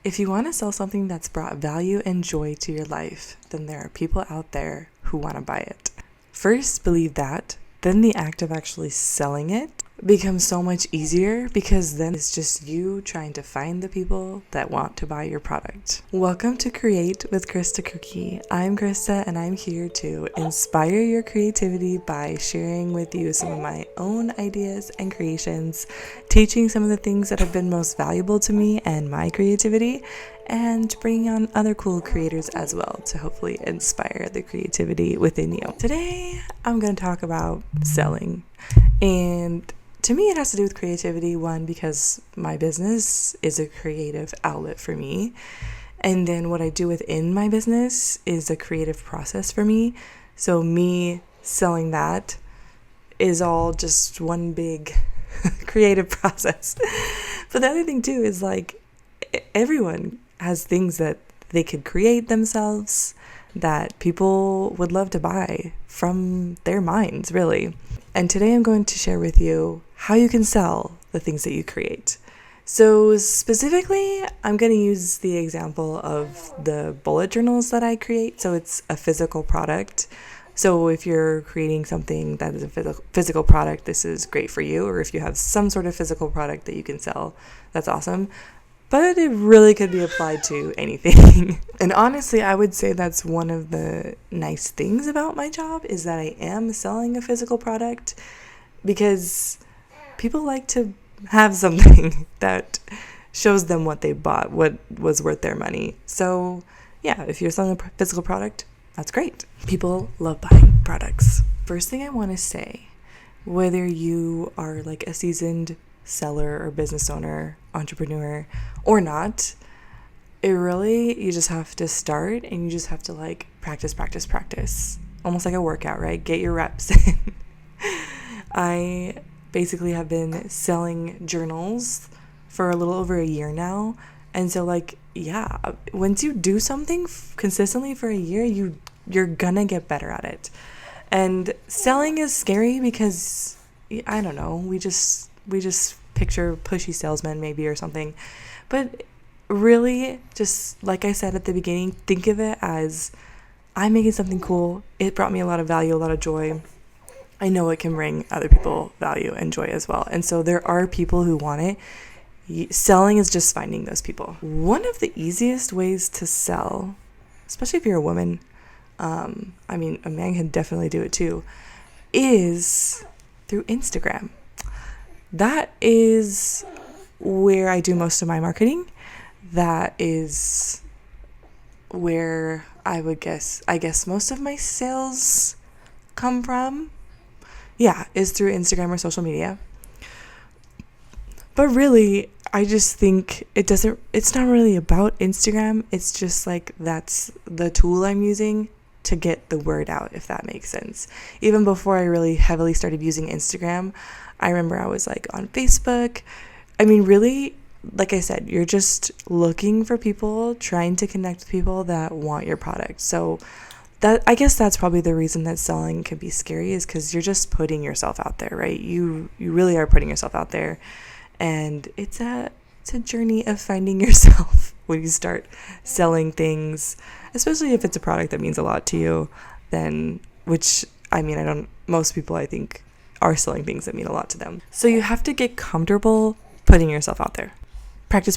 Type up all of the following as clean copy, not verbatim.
If you want to sell something that's brought value and joy to your life, then there are people out there who want to buy it. First, believe that, then the act of actually selling it becomes so much easier because then it's just you trying to find the people that want to buy your product. Welcome to Create with Krista Cookie. I'm Krista and I'm here to inspire your creativity by sharing with you some of my own ideas and creations, teaching some of the things that have been most valuable to me and my creativity, and bringing on other cool creators as well to hopefully inspire the creativity within you. Today, I'm going to talk about selling. And to me, it has to do with creativity. One, because my business is a creative outlet for me. And then what I do within my business is a creative process for me. So me selling that is all just one big creative process. But the other thing too is like everyone has things that they could create themselves that people would love to buy from their minds, really. And today I'm going to share with you how you can sell the things that you create. So specifically, I'm going to use the example of the bullet journals that I create. So it's a physical product. So if you're creating something that is a physical product, this is great for you. Or if you have some sort of physical product that you can sell, that's awesome. But it really could be applied to anything. And honestly, I would say that's one of the nice things about my job is that I am selling a physical product because people like to have something that shows them what they bought, what was worth their money. So yeah, if you're selling a physical product, that's great. People love buying products. First thing I want to say, whether you are like a seasoned seller or business owner, entrepreneur or not, you just have to start and you just have to like practice, almost like a workout, right? Get your reps in. I basically have been selling journals for a little over a year now. And so like, yeah, once you do something consistently for a year, you're gonna get better at it. And selling is scary because I don't know, we just picture pushy salesmen maybe or something. But really, just like I said at the beginning, think of it as I'm making something cool. It brought me a lot of value, a lot of joy. I know it can bring other people value and joy as well. And so there are people who want it. Selling is just finding those people. One of the easiest ways to sell, especially if you're a woman, I mean, a man can definitely do it too, is through Instagram. That is where I do most of my marketing. That is where I guess most of my sales come from. Yeah, is through Instagram or social media. But really, I just think it's not really about Instagram. It's just like that's the tool I'm using to get the word out, if that makes sense. Even before I really heavily started using Instagram, I remember I was like on Facebook. I mean, really, like I said, you're just looking for people, trying to connect with people that want your product. So I guess that's probably the reason that selling can be scary, is because you're just putting yourself out there, right? You really are putting yourself out there. And it's a journey of finding yourself when you start selling things, especially if it's a product that means a lot to you, most people I think are selling things that mean a lot to them. So you have to get comfortable putting yourself out there. Practice,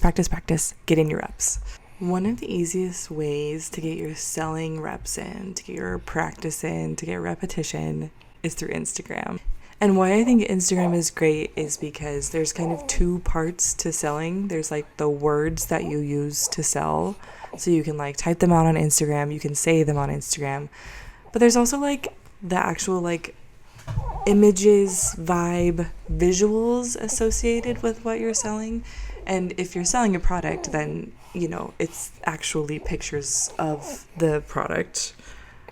get in your reps. One of the easiest ways to get your selling reps in, to get your practice in, to get repetition is through Instagram. And why I think Instagram is great is because there's kind of two parts to selling. There's like the words that you use to sell. So you can like type them out on Instagram. You can say them on Instagram. But there's also like the actual like images, vibe, visuals associated with what you're selling. And if you're selling a product, then, you know, it's actually pictures of the product,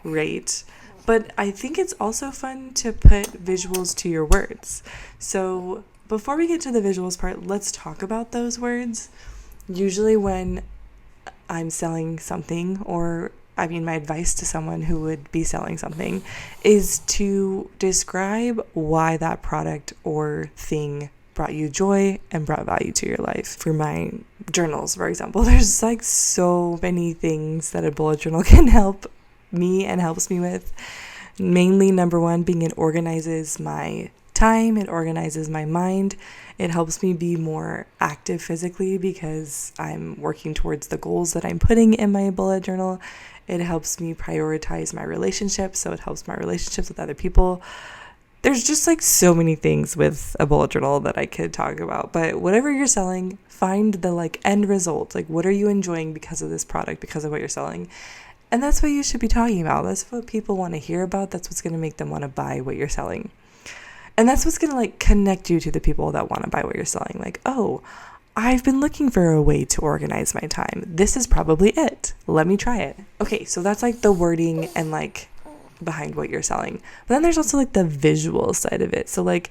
right? But I think it's also fun to put visuals to your words. So before we get to the visuals part, let's talk about those words. Usually when I'm selling something, my advice to someone who would be selling something is to describe why that product or thing brought you joy and brought value to your life. For my journals, for example, there's like so many things that a bullet journal can help me and helps me with. Mainly, number one, being it organizes my time, it organizes my mind. It helps me be more active physically because I'm working towards the goals that I'm putting in my bullet journal. It helps me prioritize my relationships, so it helps my relationships with other people. There's just like so many things with a bullet journal that I could talk about, but whatever you're selling, find the like end result. Like, what are you enjoying because of this product, because of what you're selling? And that's what you should be talking about. That's what people want to hear about. That's what's going to make them want to buy what you're selling. And that's what's going to like connect you to the people that want to buy what you're selling. Like, oh, I've been looking for a way to organize my time. This is probably it. Let me try it. Okay, so that's like the wording and like behind what you're selling. But then there's also like the visual side of it. So like,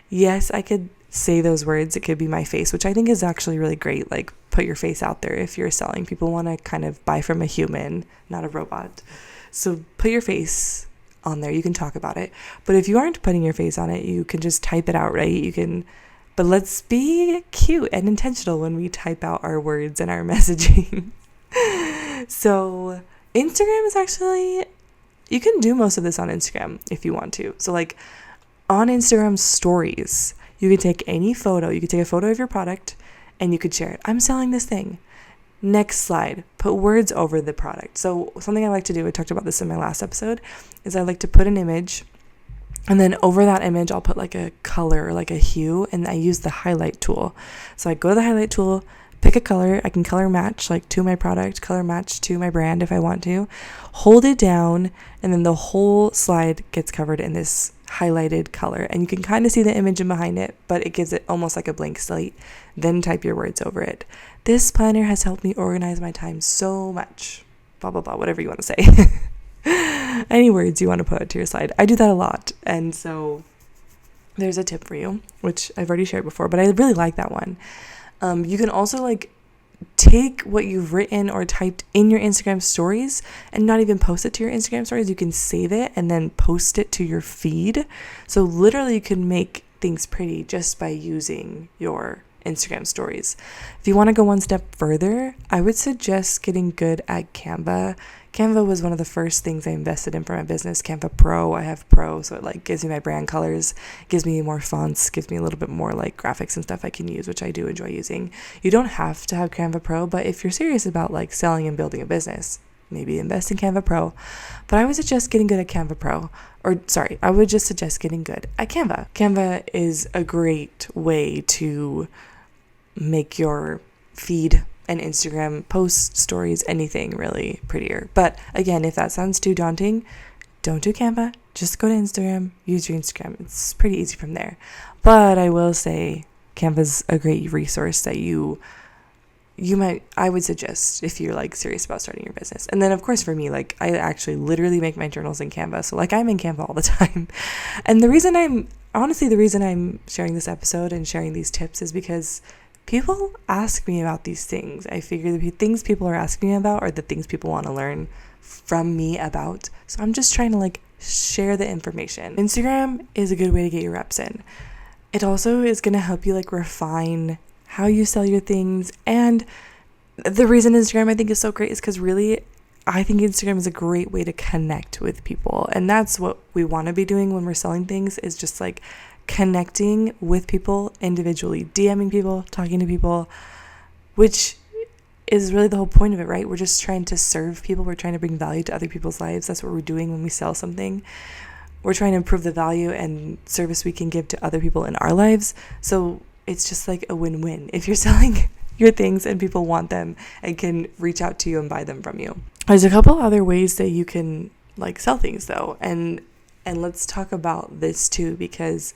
yes, I could say those words. It could be my face, which I think is actually really great. Like, put your face out there if you're selling. People want to kind of buy from a human, not a robot. So put your face on there. You can talk about it. But if you aren't putting your face on it, you can just type it out, right? You can, but let's be cute and intentional when we type out our words and our messaging. So Instagram is actually, you can do most of this on Instagram if you want to. So like on Instagram stories, you can take any photo. You could take a photo of your product and you could share it. I'm selling this thing. Next slide, put words over the product. So something I like to do, I talked about this in my last episode, is I like to put an image and then over that image, I'll put like a color, like a hue, and I use the highlight tool. So I go to the highlight tool, pick a color. I can color match like to my product, color match to my brand if I want to, hold it down, and then the whole slide gets covered in this highlighted color. And you can kind of see the image in behind it, but it gives it almost like a blank slate. Then type your words over it. This planner has helped me organize my time so much. Blah, blah, blah, whatever you want to say. Any words you want to put to your slide. I do that a lot. And so there's a tip for you, which I've already shared before, but I really like that one. You can also like take what you've written or typed in your Instagram stories and not even post it to your Instagram stories. You can save it and then post it to your feed. So literally you can make things pretty just by using your Instagram stories. If you want to go one step further, I would suggest getting good at Canva. Canva was one of the first things I invested in for my business. Canva Pro, I have Pro, so it like gives me my brand colors, gives me more fonts, gives me a little bit more like graphics and stuff I can use, which I do enjoy using. You don't have to have Canva Pro, but if you're serious about like selling and building a business, maybe invest in Canva Pro. But I would suggest getting good at Canva Pro. I would just suggest getting good at Canva. Canva is a great way to make your feed and Instagram posts, stories, anything really prettier. But again, if that sounds too daunting, don't do Canva. Just go to Instagram, use your Instagram. It's pretty easy from there. But I will say Canva's a great resource that I would suggest if you're like serious about starting your business. And then of course for me, like I actually literally make my journals in Canva. So like I'm in Canva all the time. And the reason I'm sharing this episode and sharing these tips is because people ask me about these things. I figure the things people are asking me about are the things people want to learn from me about. So I'm just trying to like share the information. Instagram is a good way to get your reps in. It also is going to help you like refine how you sell your things. And the reason Instagram I think is so great is because really I think Instagram is a great way to connect with people. And that's what we want to be doing when we're selling things, is just like connecting with people individually, DMing people, talking to people, which is really the whole point of it, right? We're just trying to serve people. We're trying to bring value to other people's lives. That's what we're doing when we sell something. We're trying to improve the value and service we can give to other people in our lives. So it's just like a win-win if you're selling your things and people want them and can reach out to you and buy them from you. There's a couple other ways that you can like sell things though. And let's talk about this too, because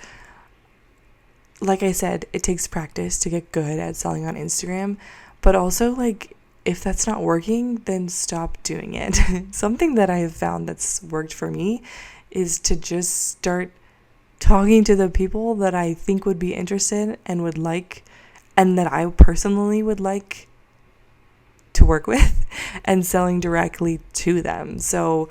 like I said, it takes practice to get good at selling on Instagram, but also like if that's not working, then stop doing it. Something that I have found that's worked for me is to just start talking to the people that I think would be interested and would like, and that I personally would like to work with, and selling directly to them. So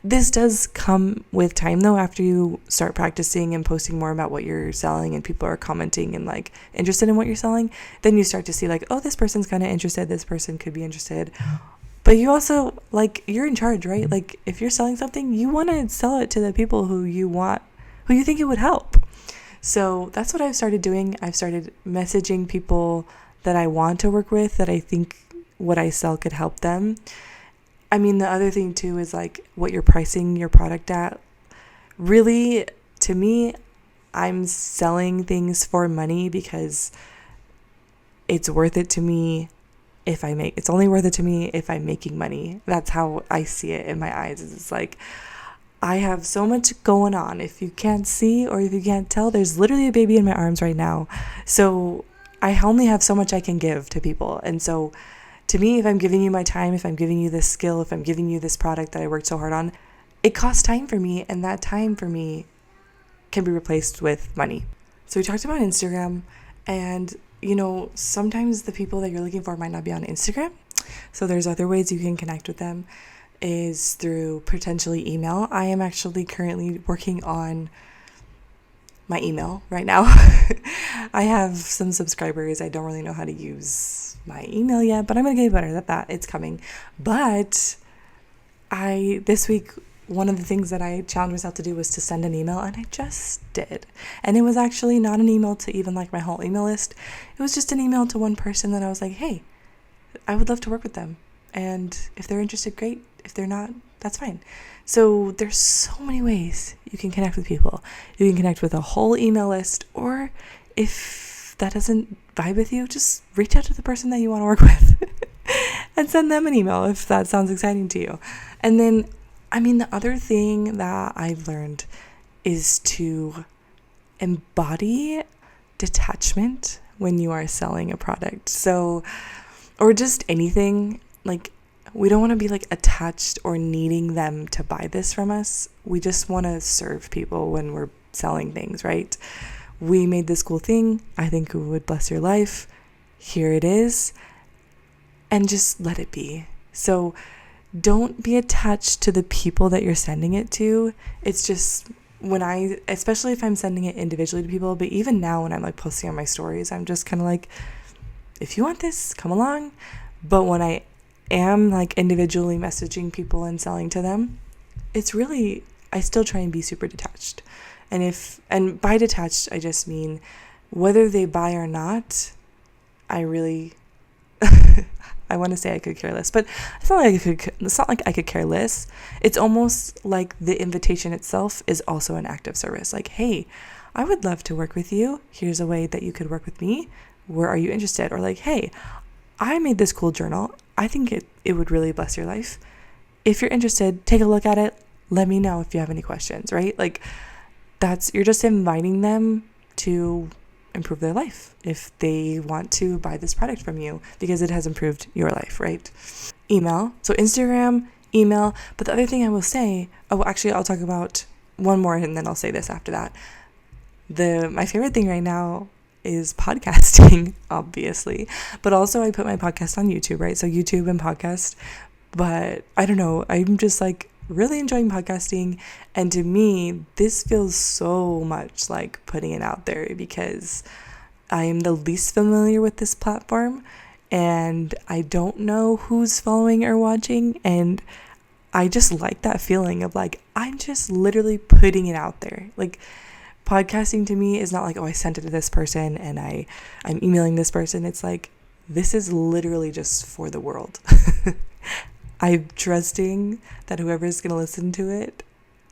This does come with time though. After you start practicing and posting more about what you're selling and people are commenting and like interested in what you're selling, then you start to see like, oh, this person's kind of interested, this person could be interested. But you also, like, you're in charge, right? Like, if you're selling something, you want to sell it to the people who you think it would help. So that's what I've started doing. I've started messaging people that I want to work with, that I think what I sell could help them. I mean, the other thing too is like what you're pricing your product at. Really, to me, I'm selling things for money because it's worth it to me it's only worth it to me if I'm making money. That's how I see it in my eyes. It's like, I have so much going on. If you can't see or if you can't tell, there's literally a baby in my arms right now. So I only have so much I can give to people. And so to me, if I'm giving you my time, if I'm giving you this skill, if I'm giving you this product that I worked so hard on, it costs time for me. And that time for me can be replaced with money. So we talked about Instagram, and sometimes the people that you're looking for might not be on Instagram. So there's other ways you can connect with them, is through potentially email. I am actually currently working on my email right now. I have some subscribers. I don't really know how to use my email yet, but I'm going to get better at that. It's coming. But this week, one of the things that I challenged myself to do was to send an email, and I just did. And it was actually not an email to even like my whole email list. It was just an email to one person that I was like, hey, I would love to work with them. And if they're interested, great. If they're not, that's fine. So there's so many ways you can connect with people. You can connect with a whole email list, or if that doesn't vibe with you, just reach out to the person that you want to work with and send them an email if that sounds exciting to you. And then, the other thing that I've learned is to embody detachment when you are selling a product. So, or just anything, like, we don't want to be like attached or needing them to buy this from us. We just want to serve people when we're selling things, right? We made this cool thing. I think it would bless your life. Here it is. And just let it be. So don't be attached to the people that you're sending it to. It's just especially if I'm sending it individually to people, but even now when I'm like posting on my stories, I'm just kind of like, if you want this, come along. But when I am like individually messaging people and selling to them, it's really, I still try and be super detached. And by detached, I just mean whether they buy or not, I really, I want to say I could care less, but it's not like I could care less. It's almost like the invitation itself is also an act of service. Like, hey, I would love to work with you. Here's a way that you could work with me. Where are you interested? Or like, hey, I made this cool journal. I think it would really bless your life. If you're interested, take a look at it. Let me know if you have any questions, right? Like, you're just inviting them to improve their life if they want to buy this product from you because it has improved your life, right? Email. So Instagram, email. But the other thing I will say, actually, I'll talk about one more and then I'll say this after that. My favorite thing right now is podcasting, obviously, but also I put my podcast on YouTube, right? So YouTube and podcast. But I don't know, I'm just like really enjoying podcasting, and to me this feels so much like putting it out there because I am the least familiar with this platform and I don't know who's following or watching, and I just like that feeling of like I'm just literally putting it out there. Like, podcasting to me is not like, oh, I sent it to this person and I'm emailing this person. It's like, this is literally just for the world. I'm trusting that whoever is going to listen to it,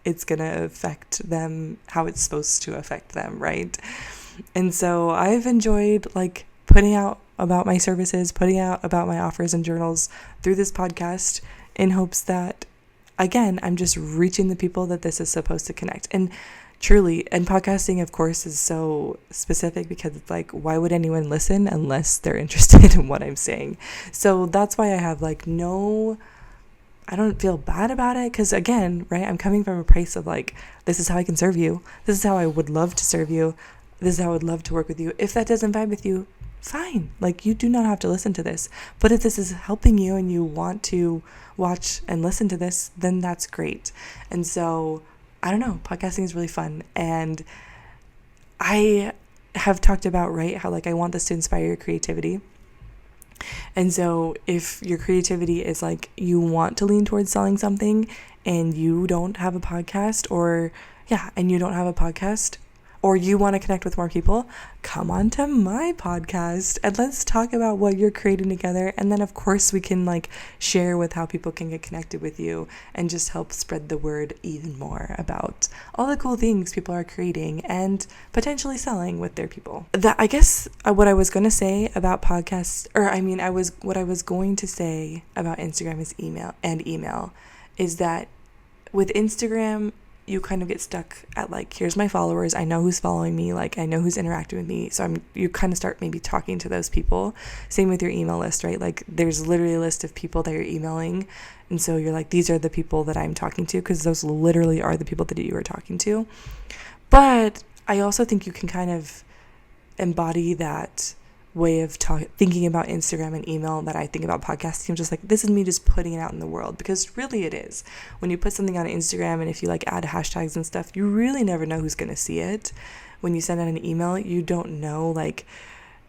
it's going to affect them how it's supposed to affect them, right? And so I've enjoyed like putting out about my services, putting out about my offers and journals through this podcast in hopes that, again, I'm just reaching the people that this is supposed to connect. And truly, and podcasting, of course, is so specific because it's like, why would anyone listen unless they're interested in what I'm saying? So that's why I have like I don't feel bad about it because, again, right, I'm coming from a place of like, this is how I can serve you. This is how I would love to serve you. This is how I would love to work with you. If that doesn't vibe with you, fine. Like, you do not have to listen to this. But if this is helping you and you want to watch and listen to this, then that's great. And so, I don't know, podcasting is really fun. And I have talked about, right, how like I want this to inspire your creativity. And so if your creativity is like you want to lean towards selling something and you don't have a podcast, or or you want to connect with more people, come on to my podcast and let's talk about what you're creating together. And then of course we can like share with how people can get connected with you and just help spread the word even more about all the cool things people are creating and potentially selling with their people. That, I guess, what I was going to say about podcasts, what I was going to say about Instagram email is that with Instagram, you kind of get stuck at like, here's my followers, I know who's following me, like I know who's interacting with me, so you kind of start maybe talking to those people. Same with your email list, right? Like there's literally a list of people that you're emailing, and so you're like, these are the people that I'm talking to, because those literally are the people that you are talking to. But I also think you can kind of embody that way of thinking about Instagram and email that I think about podcasting. I'm just like, this is me just putting it out in the world, because really it is. When you put something on Instagram and if you like add hashtags and stuff, you really never know who's going to see it. When you send out an email, you don't know like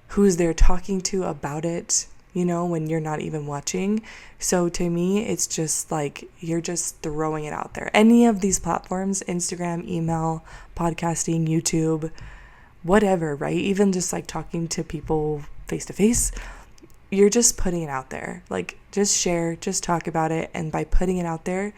who's they're talking to about it, when you're not even watching. So to me, it's just like you're just throwing it out there. Any of these platforms, Instagram, email, podcasting, YouTube, whatever, right? Even just like talking to people face to face, you're just putting it out there. Like just share, just talk about it. And by putting it out there,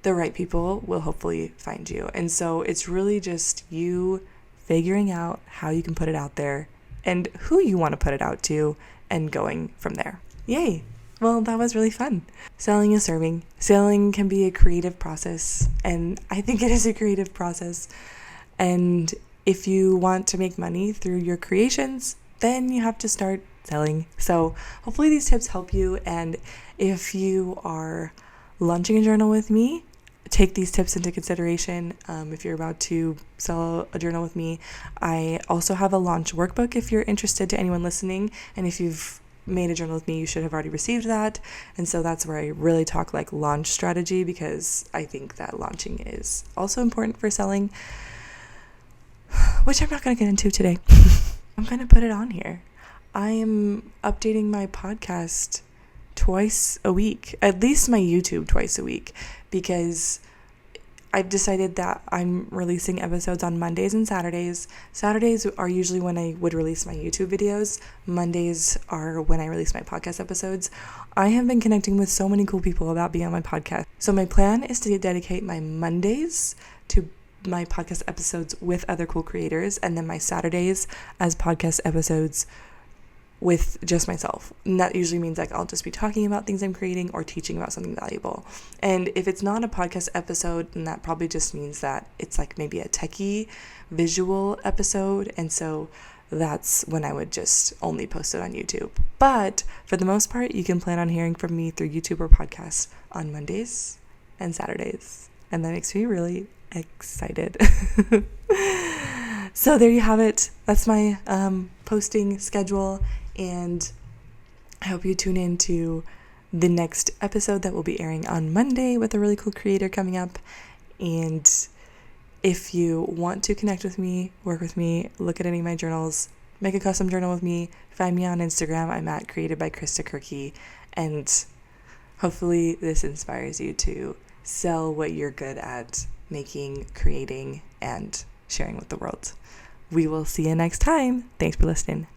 the right people will hopefully find you. And so it's really just you figuring out how you can put it out there and who you want to put it out to and going from there. Yay. Well, that was really fun. Selling is serving. Selling can be a creative process, and I think it is a creative process. And if you want to make money through your creations, then you have to start selling. So hopefully these tips help you. And if you are launching a journal with me, take these tips into consideration. If you're about to sell a journal with me, I also have a launch workbook if you're interested, to anyone listening. And if you've made a journal with me, you should have already received that. And so that's where I really talk like launch strategy, because I think that launching is also important for selling, which I'm not going to get into today. I'm going to put it on here. I am updating my podcast twice a week, at least my YouTube twice a week, because I've decided that I'm releasing episodes on Mondays and Saturdays. Saturdays are usually when I would release my YouTube videos. Mondays are when I release my podcast episodes. I have been connecting with so many cool people about being on my podcast. So my plan is to dedicate my Mondays to my podcast episodes with other cool creators, and then my Saturdays as podcast episodes with just myself. And that usually means like I'll just be talking about things I'm creating or teaching about something valuable. And if it's not a podcast episode, then that probably just means that it's like maybe a techie visual episode. And so that's when I would just only post it on YouTube. But for the most part, you can plan on hearing from me through YouTube or podcasts on Mondays and Saturdays. And that makes me really excited. So there you have it. That's my posting schedule, and I hope you tune in to the next episode that will be airing on Monday with a really cool creator coming up. And if you want to connect with me, work with me, look at any of my journals, make a custom journal with me, find me on Instagram. I'm at Created by Krista Kirky, and hopefully this inspires you to sell what you're good at making, creating, and sharing with the world. We will see you next time. Thanks for listening.